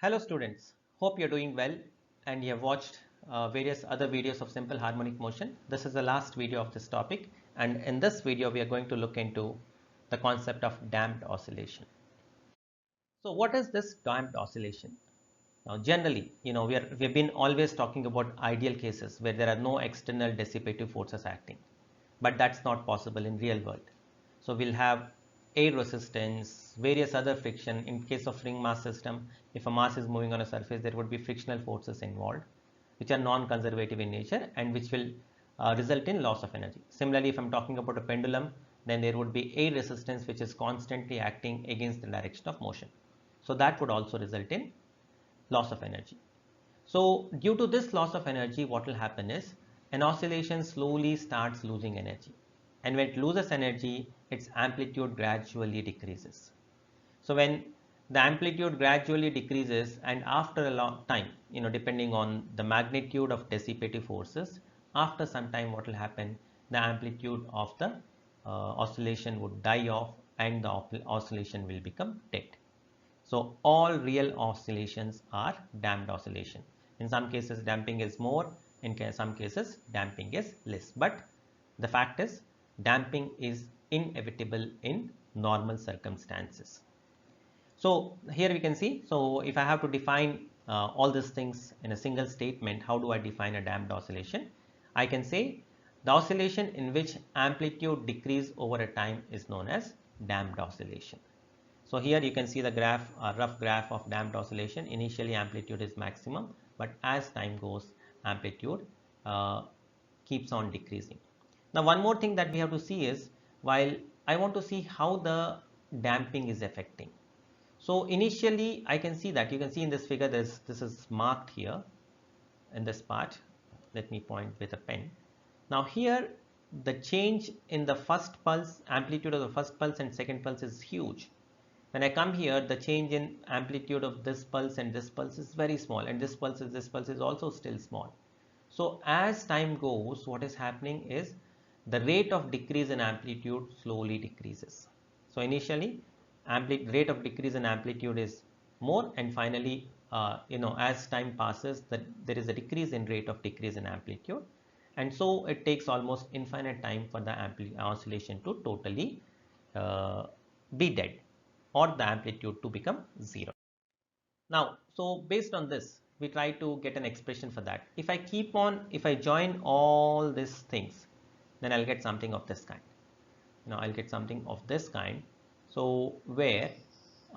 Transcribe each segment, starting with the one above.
Hello students, hope you're doing well and you have watched various other videos of simple harmonic motion. This is the last video of this topic, and in this video we are going to look into the concept of damped oscillation. So what is this damped oscillation? Now generally, we've been always talking about ideal cases where there are no external dissipative forces acting, but that's not possible in real world. So we'll have air resistance, various other friction. In case of ring mass system, if a mass is moving on a surface, there would be frictional forces involved, which are non-conservative in nature and which will result in loss of energy. Similarly, if I'm talking about a pendulum, then there would be air resistance which is constantly acting against the direction of motion. So that would also result in loss of energy. So due to this loss of energy, what will happen is an oscillation slowly starts losing energy. And when it loses energy, its amplitude gradually decreases. So when the amplitude gradually decreases and after a long time, depending on the magnitude of dissipative forces, after some time what will happen, the amplitude of the oscillation would die off and the oscillation will become dead. So all real oscillations are damped oscillation. In some cases damping is more, in some cases damping is less. But the fact is damping is inevitable in normal circumstances. So here we can see, so if I have to define all these things in a single statement, how do I define a damped oscillation? I can say the oscillation in which amplitude decrease over a time is known as damped oscillation. So here you can see the graph, a rough graph of damped oscillation. Initially amplitude is maximum, but as time goes, amplitude keeps on decreasing. Now one more thing that we have to see is, while I want to see how the damping is affecting. So initially I can see that, you can see in this figure, this is marked here in this part. Let me point with a pen. Now here the change in the first pulse, amplitude of the first pulse and second pulse is huge. When I come here, the change in amplitude of this pulse and this pulse is very small, and this pulse is also still small. So as time goes, what is happening is the rate of decrease in amplitude slowly decreases. So initially rate of decrease in amplitude is more, and finally as time passes, there is a decrease in rate of decrease in amplitude, and so it takes almost infinite time for the oscillation to totally be dead, or the amplitude to become zero. Now, so based on this, we try to get an expression for that. If I join all these things, then I'll get something of this kind. Now I'll get something of this kind. So where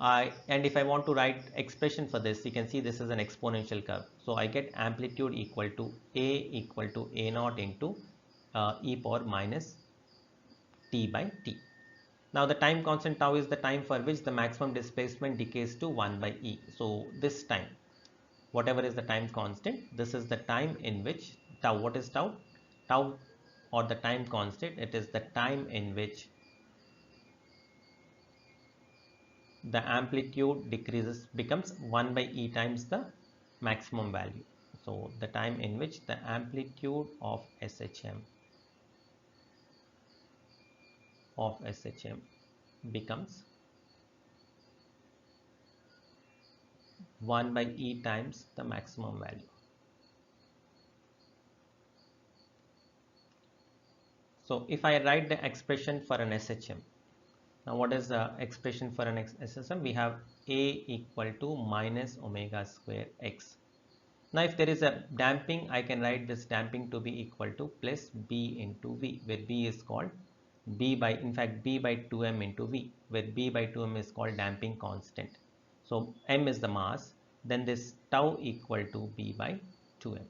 and if I want to write expression for this, you can see this is an exponential curve. So I get amplitude equal to a naught into e power minus t by t. Now the time constant tau is the time for which the maximum displacement decays to 1 by e. So this time, whatever is the time constant, this is the time in which tau, what is tau? Tau, or the time constant, it is the time in which the amplitude decreases, becomes 1 by e times the maximum value. So the time in which the amplitude of SHM becomes 1 by e times the maximum value. So if I write the expression for an SHM, now what is the expression for an SHM? We have A equal to minus omega square x. Now if there is a damping, I can write this damping to be equal to plus B into V, where B is called B by 2m into V, where B by 2m is called damping constant. So m is the mass, then this tau equal to B by 2m.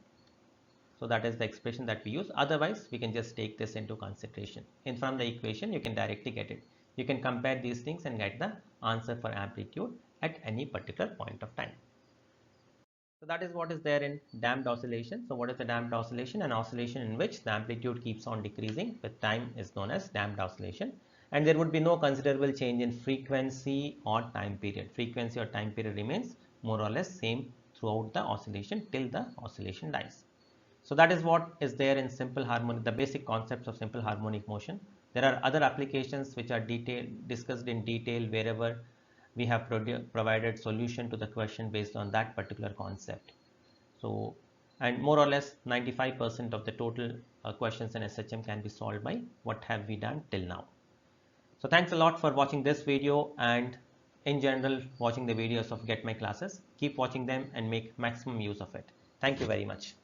So that is the expression that we use. Otherwise, we can just take this into consideration. And from the equation, you can directly get it. You can compare these things and get the answer for amplitude at any particular point of time. So that is what is there in damped oscillation. So what is a damped oscillation? An oscillation in which the amplitude keeps on decreasing with time is known as damped oscillation. And there would be no considerable change in frequency or time period. Frequency or time period remains more or less same throughout the oscillation till the oscillation dies. So that is what is there in simple harmonic, the basic concepts of simple harmonic motion. There are other applications which are discussed in detail wherever we have provided solution to the question based on that particular concept. So, and more or less 95% of the total questions in SHM can be solved by what have we done till now. So thanks a lot for watching this video, and in general watching the videos of Get My Classes. Keep watching them and make maximum use of it. Thank you very much.